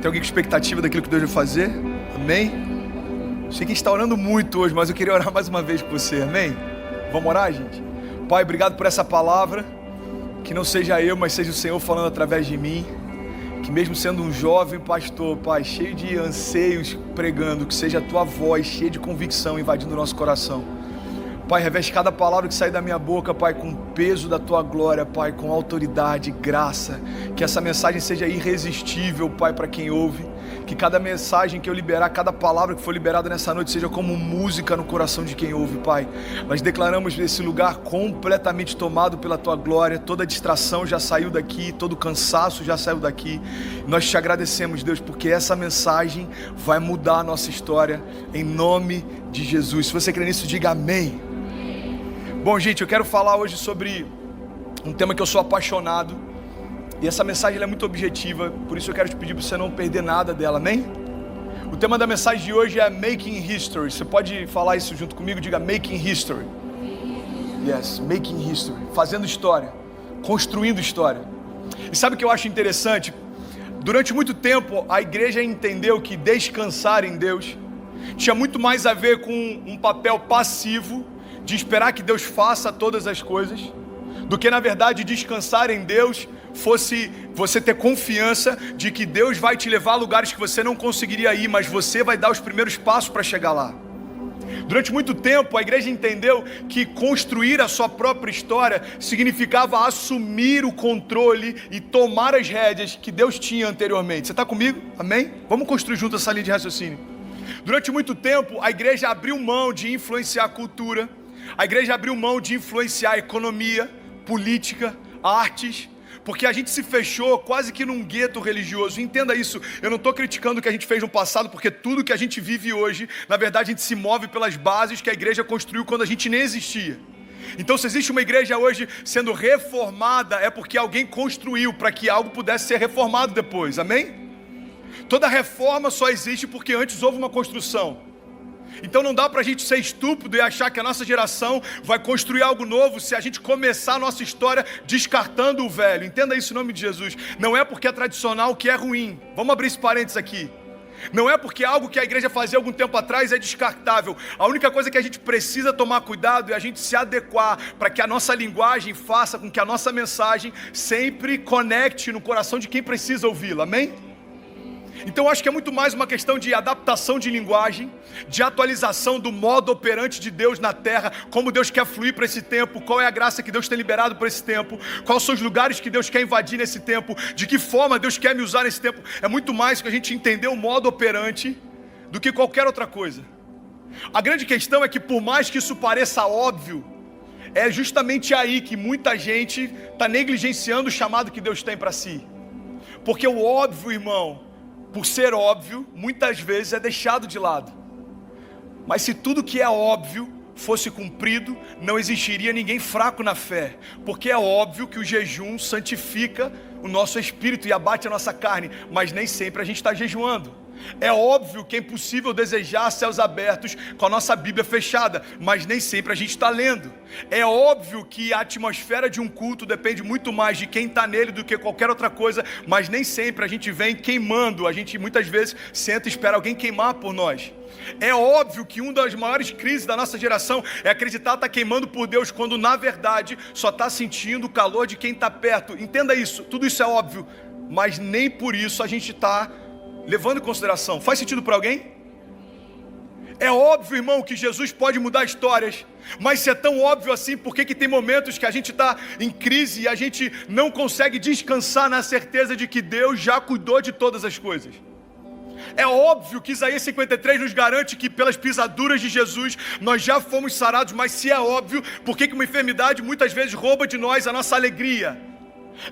Tem alguém com expectativa daquilo que Deus vai fazer? Amém? Sei que está orando muito hoje, mas eu queria orar mais uma vez com você, amém? Vamos orar, gente? Pai, obrigado por essa palavra. Que não seja eu, mas seja o Senhor falando através de mim. Que mesmo sendo um jovem pastor, Pai, cheio de anseios pregando, que seja a Tua voz cheia de convicção invadindo o nosso coração. Pai, reveste cada palavra que sai da minha boca, Pai, com o peso da Tua glória, Pai, com autoridade, graça. Que essa mensagem seja irresistível, Pai, para quem ouve. Que cada mensagem que eu liberar, cada palavra que for liberada nessa noite seja como música no coração de quem ouve, Pai. Nós declaramos esse lugar completamente tomado pela Tua glória. Toda distração já saiu daqui, todo cansaço já saiu daqui. Nós te agradecemos, Deus, porque essa mensagem vai mudar a nossa história, em nome de Jesus. Se você crê nisso, diga amém. Bom, gente, eu quero falar hoje sobre um tema que eu sou apaixonado. E essa mensagem ela é muito objetiva, por isso eu quero te pedir para você não perder nada dela, amém? O tema da mensagem de hoje é Making History. Você pode falar isso junto comigo? Diga Making History. Yes, Making History. Fazendo história, construindo história. E sabe o que eu acho interessante? Durante muito tempo a igreja entendeu que descansar em Deus tinha muito mais a ver com um papel passivo de esperar que Deus faça todas as coisas, do que na verdade descansar em Deus fosse você ter confiança de que Deus vai te levar a lugares que você não conseguiria ir, mas você vai dar os primeiros passos para chegar lá. Durante muito tempo a igreja entendeu que construir a sua própria história significava assumir o controle e tomar as rédeas que Deus tinha anteriormente. Você está comigo? Amém? Vamos construir junto essa linha de raciocínio. Durante muito tempo a igreja abriu mão de influenciar a cultura, a igreja abriu mão de influenciar a economia, política, artes, porque a gente se fechou quase que num gueto religioso. Entenda isso, eu não estou criticando o que a gente fez no passado, porque tudo que a gente vive hoje, na verdade a gente se move pelas bases que a igreja construiu quando a gente nem existia. Então se existe uma igreja hoje sendo reformada, é porque alguém construiu para que algo pudesse ser reformado depois, amém? Toda reforma só existe porque antes houve uma construção. Então não dá pra gente ser estúpido e achar que a nossa geração vai construir algo novo se a gente começar a nossa história descartando o velho. Entenda isso em nome de Jesus. Não é porque é tradicional que é ruim. Vamos abrir esse parênteses aqui. Não é porque algo que a igreja fazia algum tempo atrás é descartável. A única coisa que a gente precisa tomar cuidado é a gente se adequar para que a nossa linguagem faça com que a nossa mensagem sempre conecte no coração de quem precisa ouvi-la. Amém? Então eu acho que é muito mais uma questão de adaptação de linguagem, de atualização do modo operante de Deus na terra, como Deus quer fluir para esse tempo, qual é a graça que Deus tem liberado para esse tempo, quais são os lugares que Deus quer invadir nesse tempo, de que forma Deus quer me usar nesse tempo. É muito mais que a gente entender o modo operante do que qualquer outra coisa. A grande questão é que por mais que isso pareça óbvio, é justamente aí que muita gente está negligenciando o chamado que Deus tem para si. Porque o óbvio, irmão, por ser óbvio, muitas vezes é deixado de lado. Mas se tudo que é óbvio fosse cumprido, não existiria ninguém fraco na fé. Porque é óbvio que o jejum santifica o nosso espírito e abate a nossa carne, mas nem sempre a gente está jejuando. É óbvio que é impossível desejar céus abertos com a nossa Bíblia fechada, mas nem sempre a gente está lendo. É óbvio que a atmosfera de um culto depende muito mais de quem está nele do que qualquer outra coisa, mas nem sempre a gente vem queimando. A gente muitas vezes senta e espera alguém queimar por nós. É óbvio que uma das maiores crises da nossa geração é acreditar estar queimando por Deus, quando na verdade só está sentindo o calor de quem está perto. Entenda isso, tudo isso é óbvio, mas nem por isso a gente está levando em consideração. Faz sentido para alguém? É óbvio, irmão, que Jesus pode mudar histórias, mas se é tão óbvio assim, por que tem momentos que a gente está em crise e a gente não consegue descansar na certeza de que Deus já cuidou de todas as coisas? É óbvio que Isaías 53 nos garante que pelas pisaduras de Jesus nós já fomos sarados, mas se é óbvio, por que uma enfermidade muitas vezes rouba de nós a nossa alegria?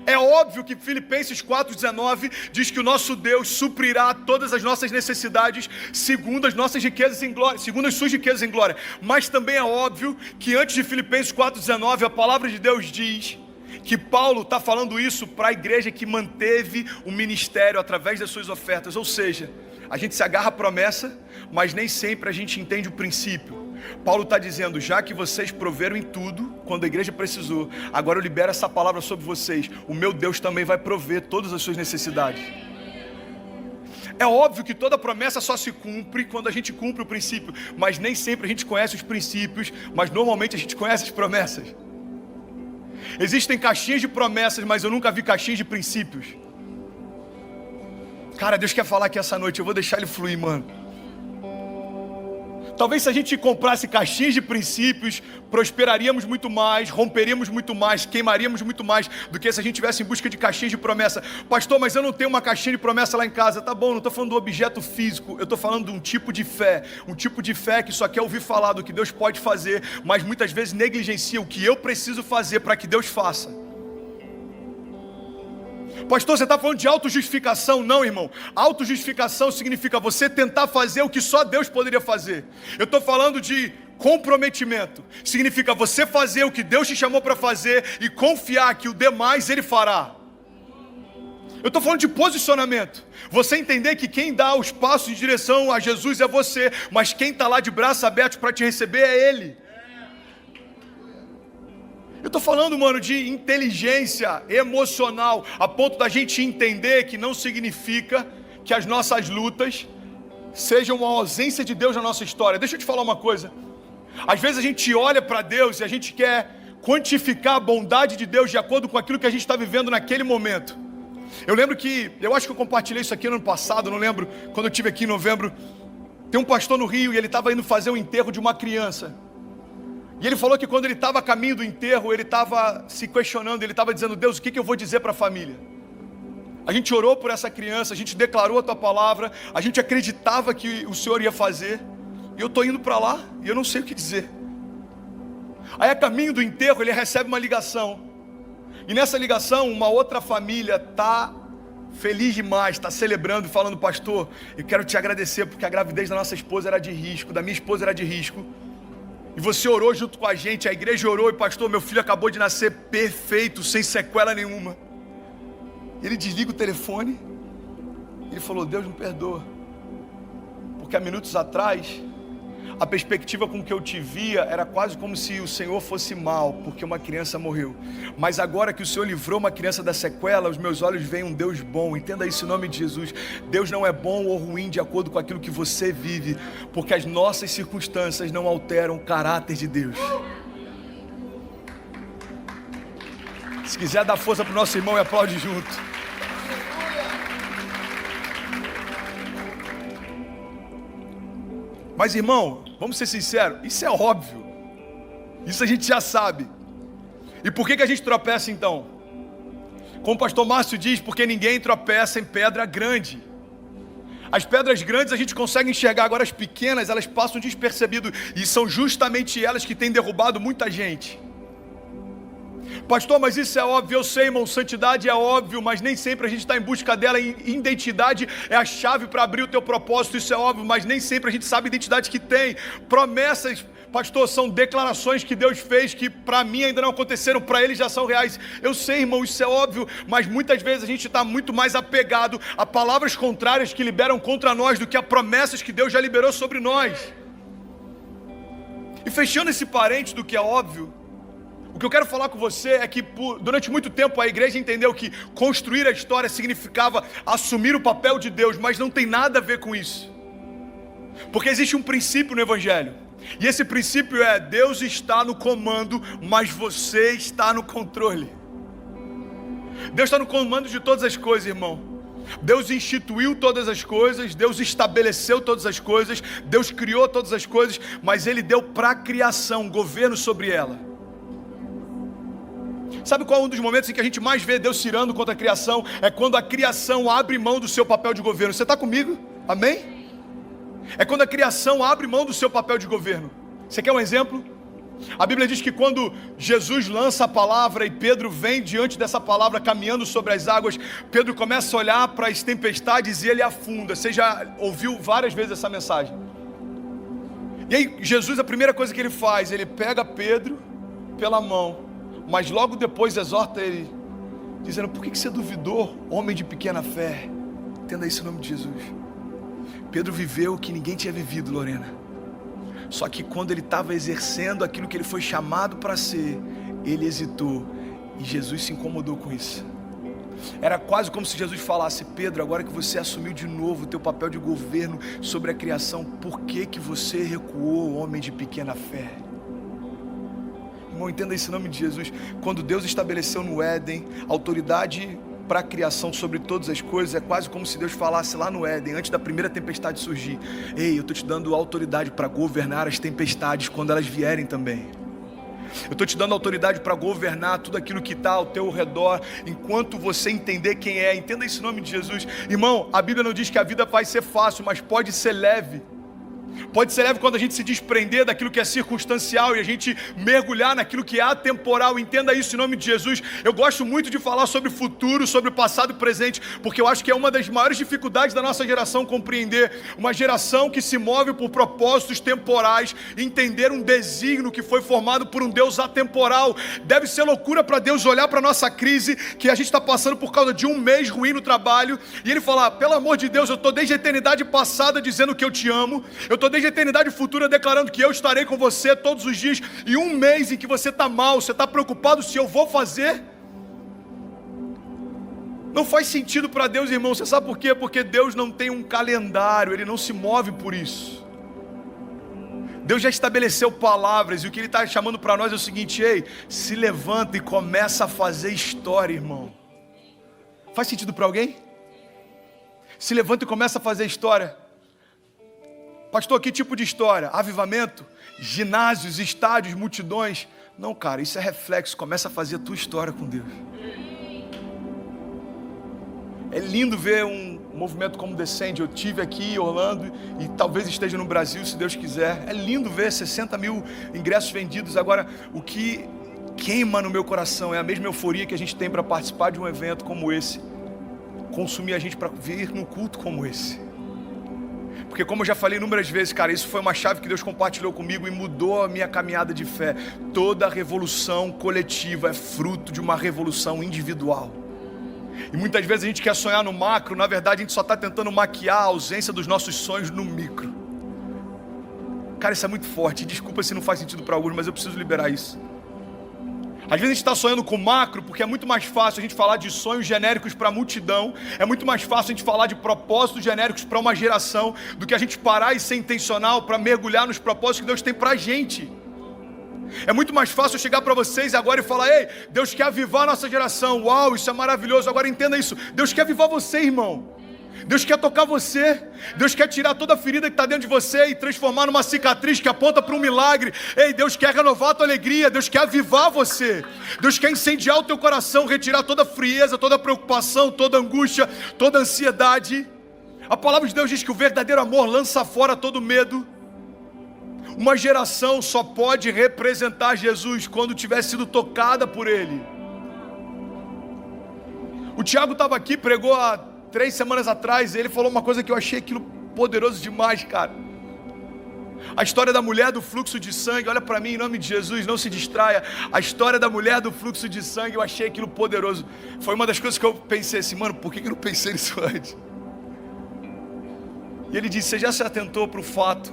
É óbvio que Filipenses 4,19 diz que o nosso Deus suprirá todas as nossas necessidades segundo as nossas riquezas em glória, segundo as suas riquezas em glória. Mas também é óbvio que antes de Filipenses 4,19 a palavra de Deus diz que Paulo está falando isso para a igreja que manteve o ministério através das suas ofertas. Ou seja, a gente se agarra à promessa, mas nem sempre a gente entende o princípio. Paulo está dizendo, já que vocês proveram em tudo, quando a igreja precisou, agora eu libero essa palavra sobre vocês, o meu Deus também vai prover todas as suas necessidades. É óbvio que toda promessa só se cumpre quando a gente cumpre o princípio, mas nem sempre a gente conhece os princípios, mas normalmente a gente conhece as promessas. Existem caixinhas de promessas, mas eu nunca vi caixinhas de princípios. Cara, Deus quer falar aqui essa noite, eu vou deixar ele fluir, mano. Talvez se a gente comprasse caixinhas de princípios, prosperaríamos muito mais, romperíamos muito mais, queimaríamos muito mais do que se a gente estivesse em busca de caixinhas de promessa. Pastor, mas eu não tenho uma caixinha de promessa lá em casa. Tá bom, não estou falando do objeto físico, eu estou falando de um tipo de fé que só quer ouvir falar do que Deus pode fazer, mas muitas vezes negligencia o que eu preciso fazer para que Deus faça. Pastor, você está falando de autojustificação? Não, irmão. Autojustificação significa você tentar fazer o que só Deus poderia fazer. Eu estou falando de comprometimento. Significa você fazer o que Deus te chamou para fazer e confiar que o demais Ele fará. Eu estou falando de posicionamento. Você entender que quem dá os passos em direção a Jesus é você, mas quem está lá de braços abertos para te receber é Ele. Eu estou falando, mano, de inteligência emocional, a ponto da gente entender que não significa que as nossas lutas sejam uma ausência de Deus na nossa história. Deixa eu te falar uma coisa. Às vezes a gente olha para Deus e a gente quer quantificar a bondade de Deus de acordo com aquilo que a gente está vivendo naquele momento. Eu lembro que, eu acho que eu compartilhei isso aqui no ano passado, não lembro, quando eu estive aqui em novembro. Tem um pastor no Rio e ele estava indo fazer um enterro de uma criança. E ele falou que quando ele estava a caminho do enterro, ele estava se questionando, ele estava dizendo: Deus, o que eu vou dizer para a família? A gente orou por essa criança, a gente declarou a tua palavra, a gente acreditava que o Senhor ia fazer, e eu estou indo para lá e eu não sei o que dizer. Aí a caminho do enterro ele recebe uma ligação, e nessa ligação uma outra família está feliz demais, está celebrando e falando: pastor, eu quero te agradecer porque a gravidez da nossa esposa era de risco, da minha esposa era de risco, e você orou junto com a gente, a igreja orou, e pastor, meu filho acabou de nascer perfeito, sem sequela nenhuma. Ele desliga o telefone, ele falou: Deus me perdoa, porque há minutos atrás, a perspectiva com que eu te via era quase como se o Senhor fosse mal, porque uma criança morreu. Mas agora que o Senhor livrou uma criança da sequela, os meus olhos veem um Deus bom. Entenda isso em nome de Jesus. Deus não é bom ou ruim de acordo com aquilo que você vive, porque as nossas circunstâncias não alteram o caráter de Deus. Se quiser dar força para o nosso irmão e aplaude junto. Mas irmão, vamos ser sinceros, isso é óbvio. Isso a gente já sabe. E por que a gente tropeça então? Como o pastor Márcio diz, porque ninguém tropeça em pedra grande. As pedras grandes a gente consegue enxergar, agora as pequenas elas passam despercebido, e são justamente elas que têm derrubado muita gente. Pastor, mas isso é óbvio, eu sei, irmão, santidade é óbvio, mas nem sempre a gente está em busca dela. Identidade é a chave para abrir o teu propósito, isso é óbvio, mas nem sempre a gente sabe a identidade que tem. Promessas, pastor, são declarações que Deus fez que para mim ainda não aconteceram, para Ele já são reais. Eu sei, irmão, isso é óbvio, mas muitas vezes a gente está muito mais apegado a palavras contrárias que liberam contra nós do que a promessas que Deus já liberou sobre nós. E fechando esse parênteses do que é óbvio, o que eu quero falar com você é que durante muito tempo a igreja entendeu que construir a história significava assumir o papel de Deus, mas não tem nada a ver com isso. Porque existe um princípio no Evangelho, e esse princípio é: Deus está no comando, mas você está no controle. Deus está no comando de todas as coisas, irmão. Deus instituiu todas as coisas, Deus estabeleceu todas as coisas, Deus criou todas as coisas, mas Ele deu para a criação governo sobre ela. Sabe qual é um dos momentos em que a gente mais vê Deus tirando contra a criação? É quando a criação abre mão do seu papel de governo. Você está comigo? Amém? É quando a criação abre mão do seu papel de governo. Você quer um exemplo? A Bíblia diz que quando Jesus lança a palavra e Pedro vem diante dessa palavra caminhando sobre as águas, Pedro começa a olhar para as tempestades e ele afunda. Você já ouviu várias vezes essa mensagem. E aí Jesus, a primeira coisa que ele faz, ele pega Pedro pela mão, mas logo depois exorta ele, dizendo: por que você duvidou, homem de pequena fé? Entenda isso em nome de Jesus. Pedro viveu o que ninguém tinha vivido, Lorena. Só que quando ele estava exercendo aquilo que ele foi chamado para ser, ele hesitou, e Jesus se incomodou com isso. Era quase como se Jesus falasse: Pedro, agora que você assumiu de novo o teu papel de governo sobre a criação, por que que você recuou, homem de pequena fé? Irmão, entenda esse nome de Jesus. Quando Deus estabeleceu no Éden autoridade para a criação sobre todas as coisas, é quase como se Deus falasse lá no Éden, antes da primeira tempestade surgir: ei, eu estou te dando autoridade para governar as tempestades quando elas vierem também. Eu estou te dando autoridade para governar tudo aquilo que está ao teu redor, enquanto você entender quem é. Entenda esse nome de Jesus. Irmão, a Bíblia não diz que a vida vai ser fácil, mas pode ser leve. Pode ser leve quando a gente se desprender daquilo que é circunstancial e a gente mergulhar naquilo que é atemporal. Entenda isso em nome de Jesus. Eu gosto muito de falar sobre futuro, sobre passado e presente, porque eu acho que é uma das maiores dificuldades da nossa geração compreender. Uma geração que se move por propósitos temporais, entender um desígnio que foi formado por um Deus atemporal. Deve ser loucura para Deus olhar para a nossa crise que a gente está passando por causa de um mês ruim no trabalho e Ele falar: pelo amor de Deus, eu estou desde a eternidade passada dizendo que eu te amo, eu estou desde a eternidade futura declarando que eu estarei com você todos os dias, e um mês em que você está mal, você está preocupado se eu vou fazer. Não faz sentido para Deus, irmão. Você sabe por quê? Porque Deus não tem um calendário, Ele não se move por isso. Deus já estabeleceu palavras, e o que Ele está chamando para nós é o seguinte: ei, se levanta e começa a fazer história, irmão. Faz sentido para alguém? Se levanta e começa a fazer história. Pastor, que tipo de história? Avivamento? Ginásios, estádios, multidões? Não, cara, isso é reflexo. Começa a fazer a tua história com Deus. É lindo ver um movimento como Descende. Eu tive aqui em Orlando e talvez esteja no Brasil, se Deus quiser. É lindo ver 60 mil ingressos vendidos. Agora, o que queima no meu coração é a mesma euforia que a gente tem para participar de um evento como esse, consumir a gente para vir num culto como esse. Porque, como eu já falei inúmeras vezes, cara, isso foi uma chave que Deus compartilhou comigo e mudou a minha caminhada de fé. Toda revolução coletiva é fruto de uma revolução individual. E muitas vezes a gente quer sonhar no macro, na verdade a gente só está tentando maquiar a ausência dos nossos sonhos no micro. Cara, isso é muito forte. Desculpa se não faz sentido para alguns, mas eu preciso liberar isso. Às vezes a gente está sonhando com macro, porque é muito mais fácil a gente falar de sonhos genéricos para a multidão, é muito mais fácil a gente falar de propósitos genéricos para uma geração, do que a gente parar e ser intencional para mergulhar nos propósitos que Deus tem para a gente. É muito mais fácil eu chegar para vocês agora e falar: ei, Deus quer avivar a nossa geração. Uau, isso é maravilhoso. Agora entenda isso: Deus quer avivar você, irmão. Deus quer tocar você. Deus quer tirar toda a ferida que está dentro de você e transformar numa cicatriz que aponta para um milagre. Ei, Deus quer renovar a tua alegria. Deus quer avivar você. Deus quer incendiar o teu coração, retirar toda a frieza, toda a preocupação, toda a angústia, toda a ansiedade. A palavra de Deus diz que o verdadeiro amor lança fora todo medo. Uma geração só pode representar Jesus quando tiver sido tocada por Ele. O Tiago estava aqui, pregou há 3 semanas atrás, e ele falou uma coisa que eu achei aquilo poderoso demais, cara. A história da mulher do fluxo de sangue. Olha para mim, em nome de Jesus, não se distraia. A história da mulher do fluxo de sangue, eu achei aquilo poderoso. Foi uma das coisas que eu pensei assim: mano, por que eu não pensei nisso antes? E ele disse: você já se atentou para o fato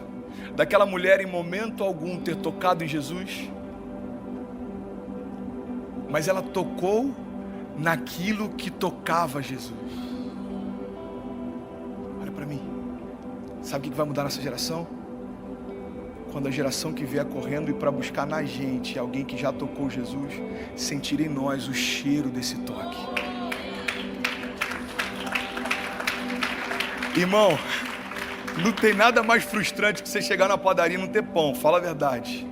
daquela mulher em momento algum ter tocado em Jesus? Mas ela tocou naquilo que tocava Jesus. Olha para mim. Sabe o que vai mudar nossa geração? Quando a geração que vier correndo e para buscar na gente alguém que já tocou Jesus, sentir em nós o cheiro desse toque. Irmão, não tem nada mais frustrante que você chegar na padaria e não ter pão. Fala a verdade.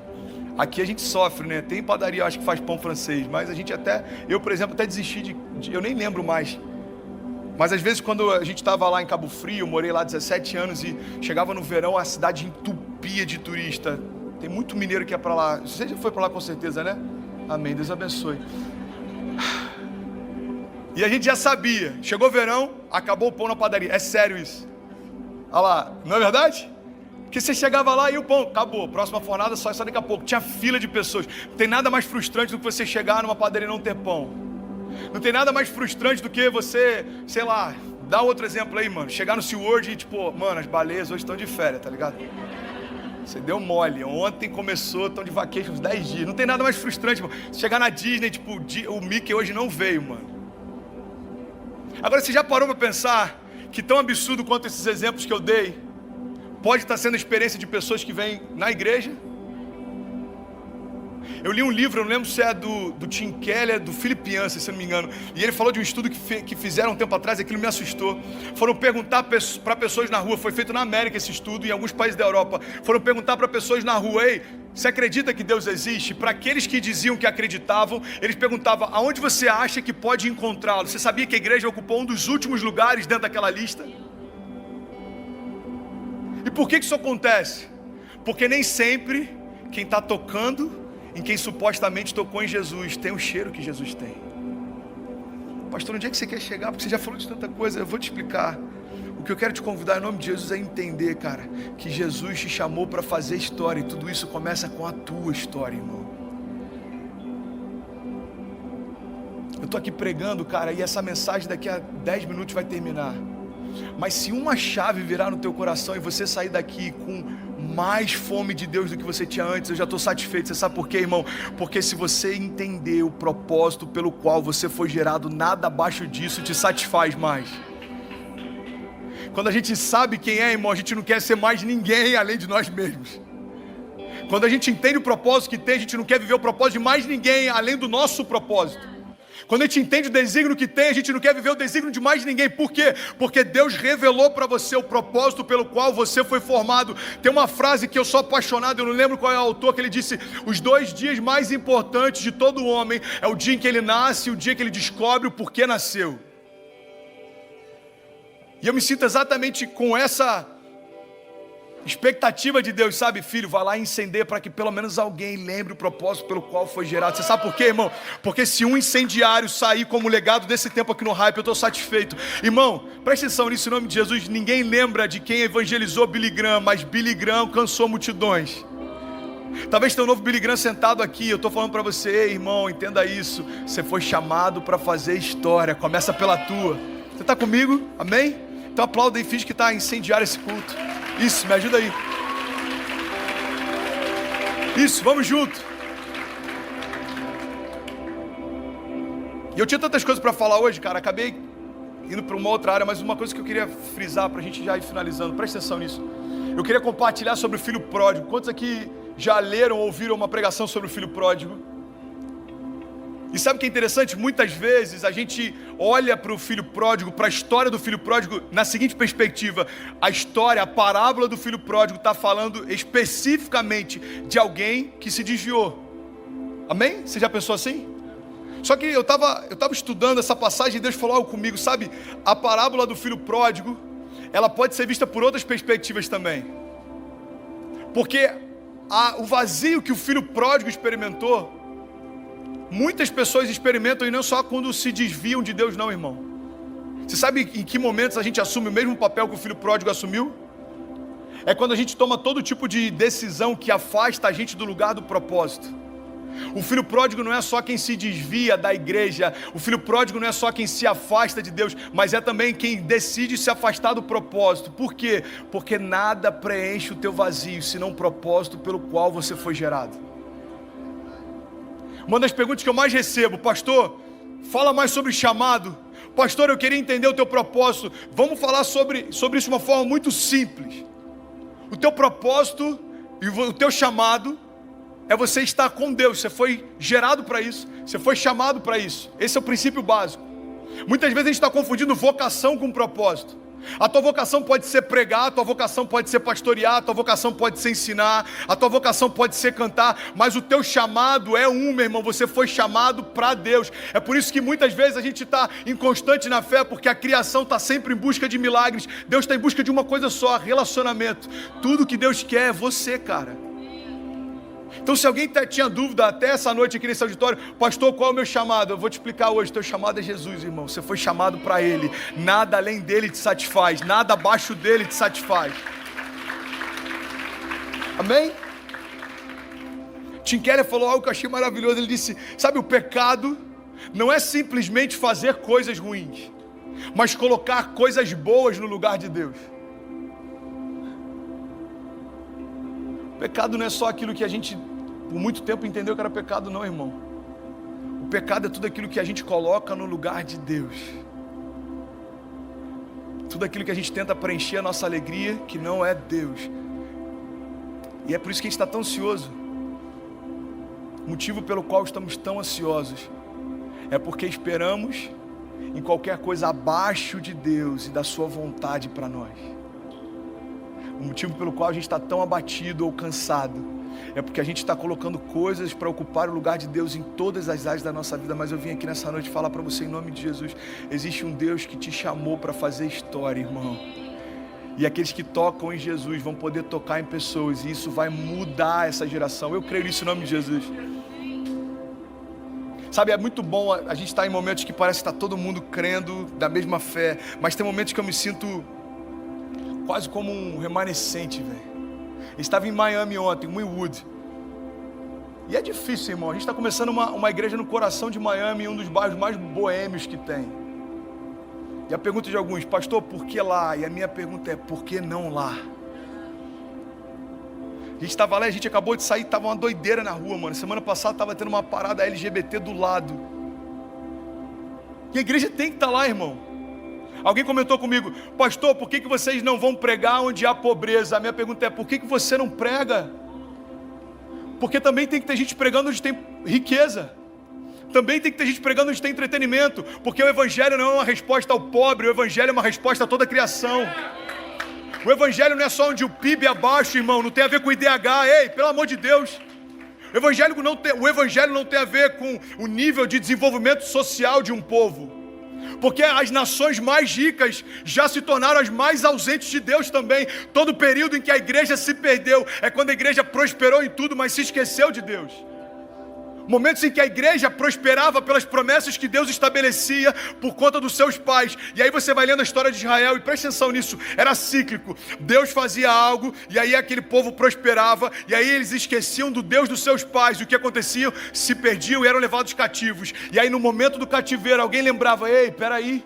Aqui a gente sofre, né? Tem padaria, acho que faz pão francês, mas a gente até... Eu, por exemplo, até desisti eu nem lembro mais. Mas às vezes quando a gente estava lá em Cabo Frio, eu morei lá 17 anos e chegava no verão, a cidade entupia de turista. Tem muito mineiro que é para lá. Você já foi para lá com certeza, né? Amém, Deus abençoe. E a gente já sabia. Chegou o verão, acabou o pão na padaria. É sério isso. Olha lá, não é verdade? Porque você chegava lá e o pão, acabou, próxima fornada só daqui a pouco. Tinha fila de pessoas. Não tem nada mais frustrante do que você chegar numa padaria e não ter pão. Não tem nada mais frustrante do que você, sei lá, dá outro exemplo aí, mano. Chegar no SeaWorld e tipo, mano, as baleias hoje estão de férias, tá ligado? Você deu mole, ontem começou, estão de vacation uns 10 dias. Não tem nada mais frustrante, mano. Chegar na Disney, tipo, o Mickey hoje não veio, mano. Agora, você já parou para pensar que tão absurdo quanto esses exemplos que eu dei, pode estar sendo a experiência de pessoas que vêm na igreja? Eu li um livro, eu não lembro se é do Tim Keller, do Philip Yancey, se eu não me engano, e ele falou de um estudo que fizeram um tempo atrás, e aquilo me assustou. Foram perguntar para pessoas na rua, foi feito na América esse estudo, em alguns países da Europa, foram perguntar para pessoas na rua: ei, você acredita que Deus existe? Para aqueles que diziam que acreditavam, eles perguntavam: aonde você acha que pode encontrá-lo? Você sabia que a igreja ocupou um dos últimos lugares dentro daquela lista? E por que isso acontece? Porque nem sempre quem está tocando em quem supostamente tocou em Jesus tem o cheiro que Jesus tem. Pastor, onde é que você quer chegar? Porque você já falou de tanta coisa. Eu vou te explicar. O que eu quero te convidar em nome de Jesus é entender, cara, que Jesus te chamou para fazer história, e tudo isso começa com a tua história, irmão. Eu estou aqui pregando, cara, e essa mensagem daqui a 10 minutos vai terminar. Mas se uma chave virar no teu coração e você sair daqui com mais fome de Deus do que você tinha antes, eu já estou satisfeito. Você sabe por quê, irmão? Porque se você entender o propósito pelo qual você foi gerado, nada abaixo disso te satisfaz mais. Quando a gente sabe quem é, irmão, a gente não quer ser mais ninguém além de nós mesmos. Quando a gente entende o propósito que tem, a gente não quer viver o propósito de mais ninguém além do nosso propósito. Quando a gente entende o desígnio que tem, a gente não quer viver o desígnio de mais ninguém. Por quê? Porque Deus revelou para você o propósito pelo qual você foi formado. Tem uma frase que eu sou apaixonado, eu não lembro qual é o autor, que ele disse: os 2 dias mais importantes de todo homem é o dia em que ele nasce e o dia que ele descobre o porquê nasceu. E eu me sinto exatamente com essa expectativa de Deus, sabe? Filho, vai lá e incendeia para que pelo menos alguém lembre o propósito pelo qual foi gerado. Você sabe por quê, irmão? Porque se um incendiário sair como legado desse tempo aqui no Hype, eu estou satisfeito. Irmão, presta atenção nisso, em nome de Jesus. Ninguém lembra de quem evangelizou Billy Graham, mas Billy Graham alcançou multidões. Talvez tenha um novo Billy Graham sentado aqui. Eu estou falando para você: ei, irmão, entenda isso. Você foi chamado para fazer história. Começa pela tua. Você está comigo? Amém? Então aplauda e finge que está incendiário esse culto. Isso, me ajuda aí. Isso, vamos junto. E eu tinha tantas coisas para falar hoje, cara. Acabei indo para uma outra área, mas uma coisa que eu queria frisar para a gente já ir finalizando. Presta atenção nisso. Eu queria compartilhar sobre o filho pródigo. Quantos aqui já leram ou ouviram uma pregação sobre o filho pródigo? E sabe o que é interessante? Muitas vezes a gente olha para o filho pródigo, para a história do filho pródigo, na seguinte perspectiva: a história, a parábola do filho pródigo está falando especificamente de alguém que se desviou. Amém? Você já pensou assim? Só que eu estava estudando essa passagem e Deus falou algo comigo, sabe? A parábola do filho pródigo, ela pode ser vista por outras perspectivas também. Porque o vazio que o filho pródigo experimentou, muitas pessoas experimentam, e não só quando se desviam de Deus não, irmão. Você sabe em que momentos a gente assume o mesmo papel que o filho pródigo assumiu? É quando a gente toma todo tipo de decisão que afasta a gente do lugar do propósito. O filho pródigo não é só quem se desvia da igreja, o filho pródigo não é só quem se afasta de Deus, mas é também quem decide se afastar do propósito. Por quê? Porque nada preenche o teu vazio senão o propósito pelo qual você foi gerado. Uma das perguntas que eu mais recebo: pastor, fala mais sobre chamado. Pastor, eu queria entender o teu propósito. Vamos falar sobre isso de uma forma muito simples. O teu propósito e o teu chamado é você estar com Deus. Você foi gerado para isso, você foi chamado para isso. Esse é o princípio básico. Muitas vezes a gente está confundindo vocação com propósito. A tua vocação pode ser pregar, a tua vocação pode ser pastorear, a tua vocação pode ser ensinar, a tua vocação pode ser cantar, mas o teu chamado é meu irmão. Você foi chamado para Deus. É por isso que muitas vezes a gente está inconstante na fé, porque a criação está sempre em busca de milagres. Deus está em busca de uma coisa só: relacionamento. Tudo que Deus quer é você, cara. Então, se alguém tinha dúvida até essa noite aqui nesse auditório: pastor, qual é o meu chamado? Eu vou te explicar hoje. Teu chamado é Jesus, irmão. Você foi chamado para Ele. Nada além dele te satisfaz, nada abaixo dele te satisfaz. Amém? Tim Keller falou algo que eu achei maravilhoso. Ele disse: sabe, o pecado não é simplesmente fazer coisas ruins, mas colocar coisas boas no lugar de Deus. O pecado não é só aquilo que a gente por muito tempo entendeu que era pecado, não, irmão. O pecado é tudo aquilo que a gente coloca no lugar de Deus. tudo aquilo que a gente tenta preencher a nossa alegria, que não é Deus. E é por isso que a gente está tão ansioso. O motivo pelo qual estamos tão ansiosos é porque esperamos em qualquer coisa abaixo de Deus e da sua vontade para nós. O motivo pelo qual a gente está tão abatido ou cansado é porque a gente está colocando coisas para ocupar o lugar de Deus em todas as áreas da nossa vida. Mas eu vim aqui nessa noite falar para você em nome de Jesus: existe um Deus que te chamou para fazer história, irmão. E aqueles que tocam em Jesus vão poder tocar em pessoas, e isso vai mudar essa geração. Eu creio nisso em nome de Jesus. Sabe, é muito bom a gente estar em momentos que parece que está todo mundo crendo da mesma fé, mas tem momentos que eu me sinto quase como um remanescente, velho. Eu estava em Miami ontem, Wynwood. E é difícil, irmão. A gente está começando uma igreja no coração de Miami, um dos bairros mais boêmios que tem. E a pergunta de alguns: pastor, por que lá? E a minha pergunta é: por que não lá? A gente estava lá, a gente acabou de sair, estava uma doideira na rua, mano. Semana passada estava tendo uma parada LGBT do lado. E a igreja tem que estar lá, irmão. Alguém comentou comigo: pastor, por que vocês não vão pregar onde há pobreza? A minha pergunta é: por que você não prega? Porque também tem que ter gente pregando onde tem riqueza. Também tem que ter gente pregando onde tem entretenimento. Porque o evangelho não é uma resposta ao pobre, o evangelho é uma resposta a toda a criação. O evangelho não é só onde o PIB é baixo, irmão, não tem a ver com o IDH, ei, pelo amor de Deus. O evangelho não tem a ver com o nível de desenvolvimento social de um povo. Porque as nações mais ricas já se tornaram as mais ausentes de Deus também. Todo período em que a igreja se perdeu é quando a igreja prosperou em tudo, mas se esqueceu de Deus. Momentos em que a igreja prosperava pelas promessas que Deus estabelecia por conta dos seus pais. E aí você vai lendo a história de Israel e presta atenção nisso, era cíclico. Deus fazia algo e aí aquele povo prosperava, e aí eles esqueciam do Deus dos seus pais. E o que acontecia? Se perdiam e eram levados cativos. E aí no momento do cativeiro alguém lembrava: ei, peraí,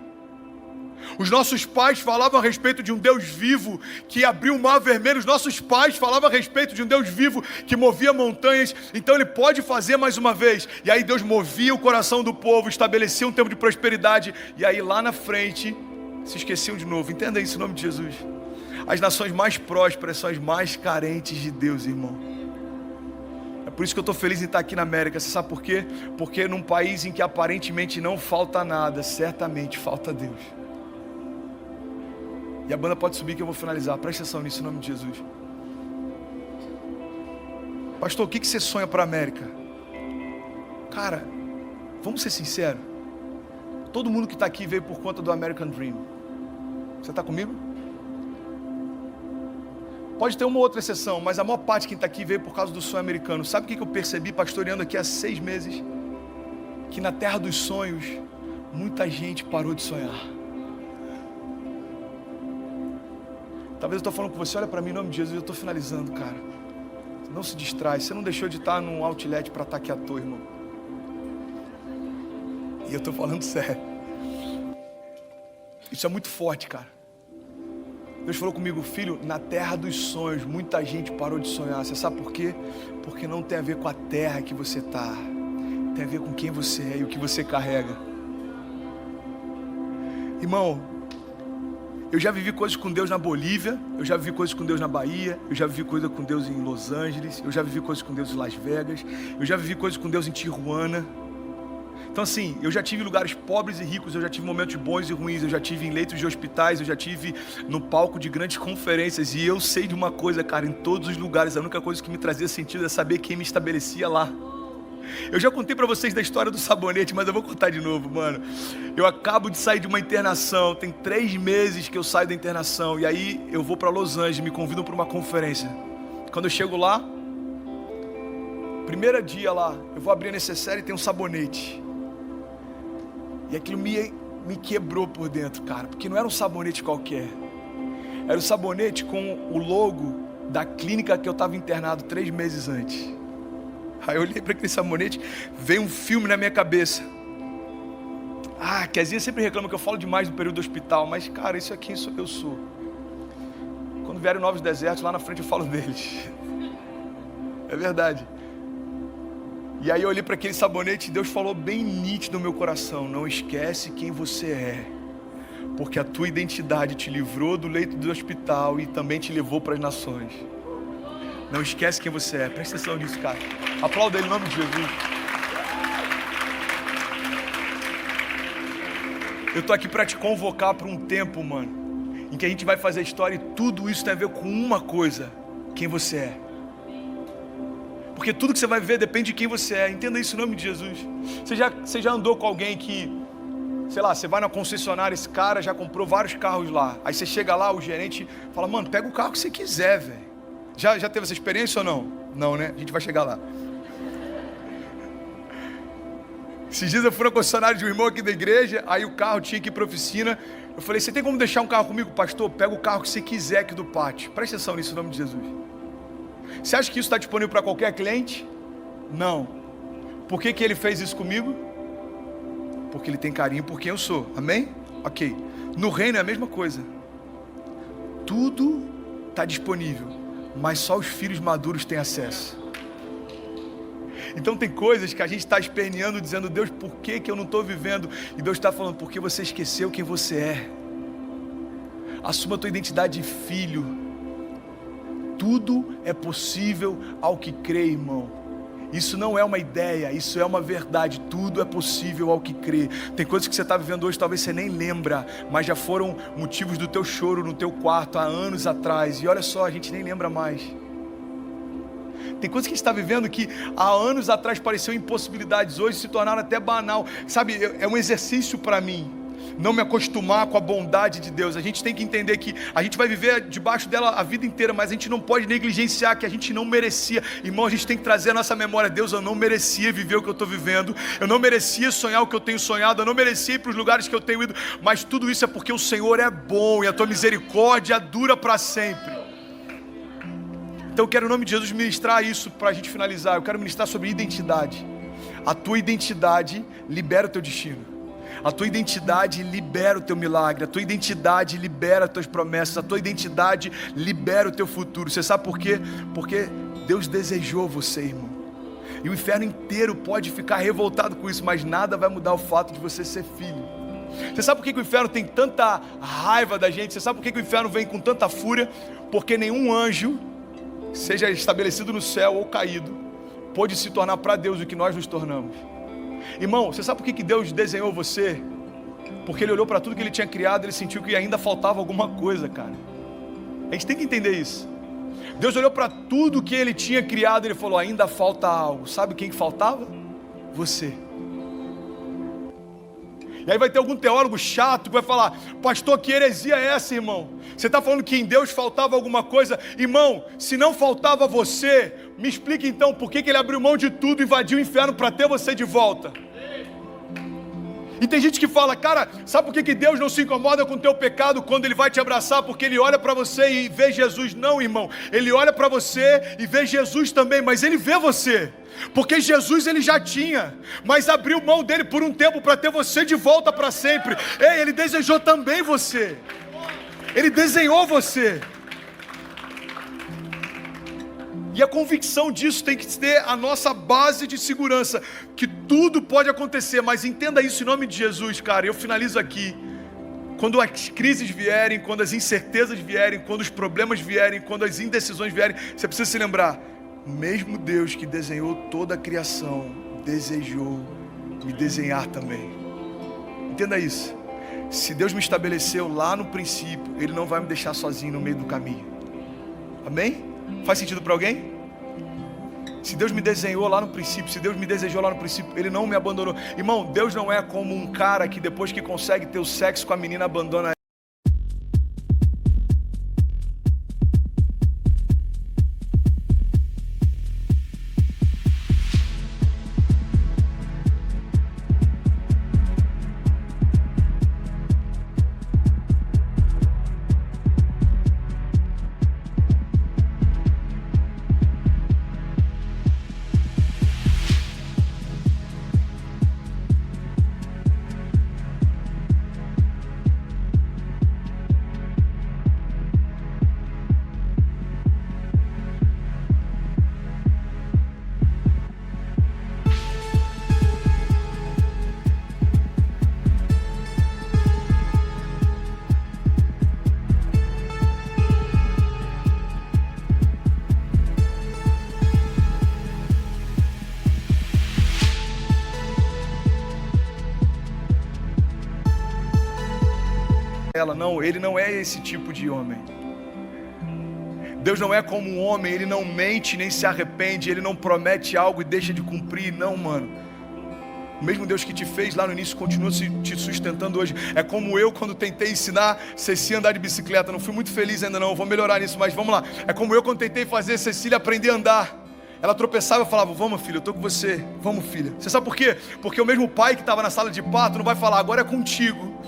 os nossos pais falavam a respeito de um Deus vivo que abriu o mar vermelho. Os nossos pais falavam a respeito de um Deus vivo que movia montanhas. Então Ele pode fazer mais uma vez. E aí Deus movia o coração do povo, estabelecia um tempo de prosperidade. E aí lá na frente se esqueciam de novo. Entenda isso em nome de Jesus. As nações mais prósperas são as mais carentes de Deus, irmão. É por isso que eu estou feliz em estar aqui na América. Você sabe por quê? Porque num país em que aparentemente não falta nada, certamente falta Deus. E a banda pode subir que eu vou finalizar. Presta atenção nisso em nome de Jesus. Pastor, o que você sonha para a América? Cara, vamos ser sinceros. Todo mundo que está aqui veio por conta do American Dream. Você está comigo? Pode ter uma outra exceção, mas a maior parte de quem está aqui veio por causa do sonho americano. Sabe o que eu percebi pastoreando aqui há 6 meses? Que na terra dos sonhos, muita gente parou de sonhar. Talvez eu estou falando com você: olha para mim em nome de Jesus, eu estou finalizando, cara. Não se distrai, você não deixou de estar num outlet para estar aqui à toa, irmão. E eu estou falando sério. Isso é muito forte, cara. Deus falou comigo: filho, na terra dos sonhos, muita gente parou de sonhar. Você sabe por quê? Porque não tem a ver com a terra que você está. Tem a ver com quem você é e o que você carrega. Irmão, eu já vivi coisas com Deus na Bolívia, eu já vivi coisas com Deus na Bahia, eu já vivi coisas com Deus em Los Angeles, eu já vivi coisas com Deus em Las Vegas, eu já vivi coisas com Deus em Tijuana. Então assim, eu já tive em lugares pobres e ricos, eu já tive momentos bons e ruins, eu já tive em leitos de hospitais, eu já tive no palco de grandes conferências. E eu sei de uma coisa, cara: em todos os lugares a única coisa que me trazia sentido é saber quem me estabelecia lá. Eu já contei pra vocês da história do sabonete, mas eu vou contar de novo, mano. Eu acabo de sair de uma internação, tem 3 meses que eu saio da internação, e aí eu vou pra Los Angeles, me convidam pra uma conferência. Quando eu chego lá, primeiro dia lá, eu vou abrir a necessaire e tem um sabonete. E aquilo me quebrou por dentro, cara, porque não era um sabonete qualquer. Era o sabonete com o logo da clínica que eu estava internado 3 meses antes. Aí eu olhei para aquele sabonete, veio um filme na minha cabeça. Ah, Kezinha sempre reclama que eu falo demais do período do hospital, mas cara, isso aqui eu sou. Quando vierem novos desertos, lá na frente eu falo deles. É verdade. E aí eu olhei para aquele sabonete e Deus falou bem nítido no meu coração: não esquece quem você é. Porque a tua identidade te livrou do leito do hospital e também te levou para as nações. Não esquece quem você é. Presta atenção nisso, cara. Aplauda ele em nome de Jesus. Eu tô aqui para te convocar para um tempo, mano, em que a gente vai fazer a história e tudo isso tem a ver com uma coisa: quem você é. Porque tudo que você vai ver depende de quem você é. Entenda isso em nome de Jesus. Você já andou com alguém que, sei lá, você vai na concessionária, esse cara já comprou vários carros lá. Aí você chega lá, o gerente fala: mano, pega o carro que você quiser, velho. Já teve essa experiência ou não? Não, né? A gente vai chegar lá. Esses dias eu fui na concessionária de um irmão aqui da igreja, aí o carro tinha que ir para a oficina. Eu falei: você tem como deixar um carro comigo, pastor? Pega o carro que você quiser aqui do pátio. Presta atenção nisso em nome de Jesus. Você acha que isso está disponível para qualquer cliente? Não. Por que ele fez isso comigo? Porque ele tem carinho por quem eu sou. Amém? Ok. No reino é a mesma coisa. Tudo está disponível, mas só os filhos maduros têm acesso. Então tem coisas que a gente está esperneando, dizendo: Deus, por que eu não estou vivendo? E Deus está falando: porque você esqueceu quem você é. Assuma a tua identidade de filho. Tudo é possível ao que crê, irmão. Isso não é uma ideia, isso é uma verdade. Tudo é possível ao que crê. Tem coisas que você está vivendo hoje, talvez você nem lembra, mas já foram motivos do teu choro no teu quarto há anos atrás. E olha só, a gente nem lembra mais. Tem coisas que a gente está vivendo que há anos atrás pareciam impossibilidades, hoje se tornaram até banal. Sabe, é um exercício para mim não me acostumar com a bondade de Deus. A gente tem que entender que a gente vai viver debaixo dela a vida inteira, mas a gente não pode negligenciar que a gente não merecia. Irmão, a gente tem que trazer a nossa memória: Deus, eu não merecia viver o que eu estou vivendo, eu não merecia sonhar o que eu tenho sonhado, eu não merecia ir para os lugares que eu tenho ido, mas tudo isso é porque o Senhor é bom e a tua misericórdia dura para sempre. Então eu quero, em nome de Jesus, ministrar isso para a gente finalizar. Eu quero ministrar sobre identidade. A tua identidade libera o teu destino. A tua identidade libera o teu milagre. A tua identidade libera as tuas promessas. A tua identidade libera o teu futuro. Você sabe por quê? Porque Deus desejou você, irmão. E o inferno inteiro pode ficar revoltado com isso, mas nada vai mudar o fato de você ser filho. Você sabe por que o inferno tem tanta raiva da gente? Você sabe por que o inferno vem com tanta fúria? Porque nenhum anjo, seja estabelecido no céu ou caído, pôde se tornar para Deus o que nós nos tornamos. Irmão, você sabe por que Deus desenhou você? Porque Ele olhou para tudo que Ele tinha criado, Ele sentiu que ainda faltava alguma coisa, cara. A gente tem que entender isso. Deus olhou para tudo que Ele tinha criado, Ele falou: ainda falta algo. Sabe quem que faltava? Você. E aí vai ter algum teólogo chato que vai falar: pastor, que heresia é essa, irmão? Você está falando que em Deus faltava alguma coisa? Irmão, se não faltava você, me explica então por que Ele abriu mão de tudo, invadiu o inferno para ter você de volta. E tem gente que fala: cara, sabe por que Deus não se incomoda com o teu pecado quando Ele vai te abraçar? Porque Ele olha para você e vê Jesus. Não, irmão, Ele olha para você e vê Jesus também, mas Ele vê você. Porque Jesus Ele já tinha, mas abriu mão dele por um tempo para ter você de volta para sempre. Ei, Ele desejou também você. Ele desenhou você. E a convicção disso tem que ser a nossa base de segurança, que tudo pode acontecer, mas entenda isso em nome de Jesus, cara. Eu finalizo aqui. Quando as crises vierem, quando as incertezas vierem, quando os problemas vierem, quando as indecisões vierem, você precisa se lembrar: o mesmo Deus que desenhou toda a criação desejou me desenhar também. Entenda isso. Se Deus me estabeleceu lá no princípio, Ele não vai me deixar sozinho no meio do caminho. Amém? Faz sentido para alguém? Se Deus me desenhou lá no princípio, se Deus me desejou lá no princípio, Ele não me abandonou. Irmão, Deus não é como um cara que depois que consegue ter o sexo com a menina abandona ela. Não, ele não é esse tipo de homem. Deus não é como um homem, ele não mente nem se arrepende, ele não promete algo e deixa de cumprir. Não, mano. O mesmo Deus que te fez lá no início continua te sustentando hoje. É como eu quando tentei ensinar Cecília a andar de bicicleta. Não fui muito feliz ainda não, vou melhorar nisso, mas vamos lá. É como eu quando tentei fazer Cecília aprender a andar. Ela tropeçava e eu falava, vamos filha, eu tô com você. Vamos filha. Você sabe por quê? Porque o mesmo pai que estava na sala de parto não vai falar, agora é contigo.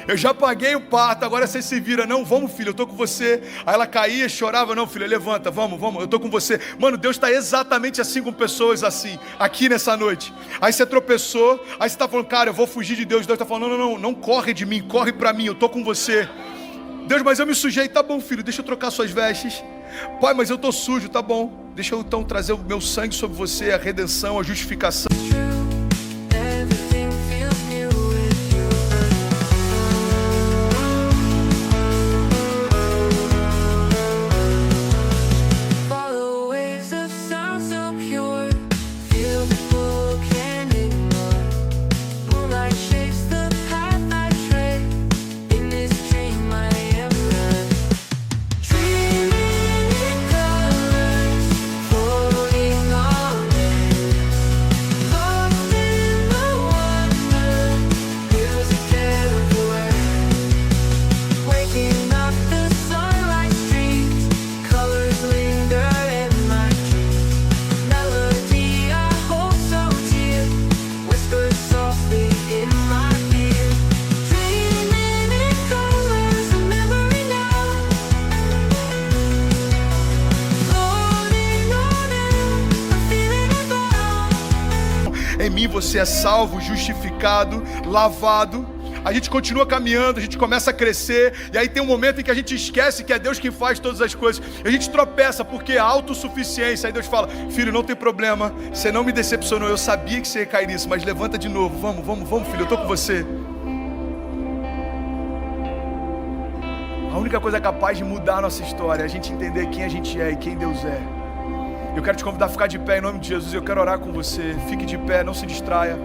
Eu já paguei o parto, agora você se vira. Não, vamos filha, eu tô com você. Aí ela caía, chorava, não filha, levanta, vamos, eu tô com você. Mano, Deus está exatamente assim com pessoas assim, aqui nessa noite. Aí você tropeçou, aí você está falando, cara, eu vou fugir de Deus. Deus está falando, não corre de mim, corre para mim, eu tô com você. Deus, mas eu me sujei, tá bom filho, deixa eu trocar suas vestes. Pai, mas eu tô sujo, tá bom. Deixa eu então trazer o meu sangue sobre você, a redenção, a justificação. Em mim você é salvo, justificado, lavado. A gente continua caminhando, a gente começa a crescer. E aí tem um momento em que a gente esquece que é Deus quem faz todas as coisas. E a gente tropeça porque é autossuficiência. Aí Deus fala, filho, não tem problema, você não me decepcionou, eu sabia que você ia cair nisso, mas levanta de novo, vamos filho, eu tô com você. A única coisa capaz de mudar a nossa história é a gente entender quem a gente é e quem Deus é. Eu quero te convidar a ficar de pé em nome de Jesus. Eu quero orar com você. Fique de pé, não se distraia.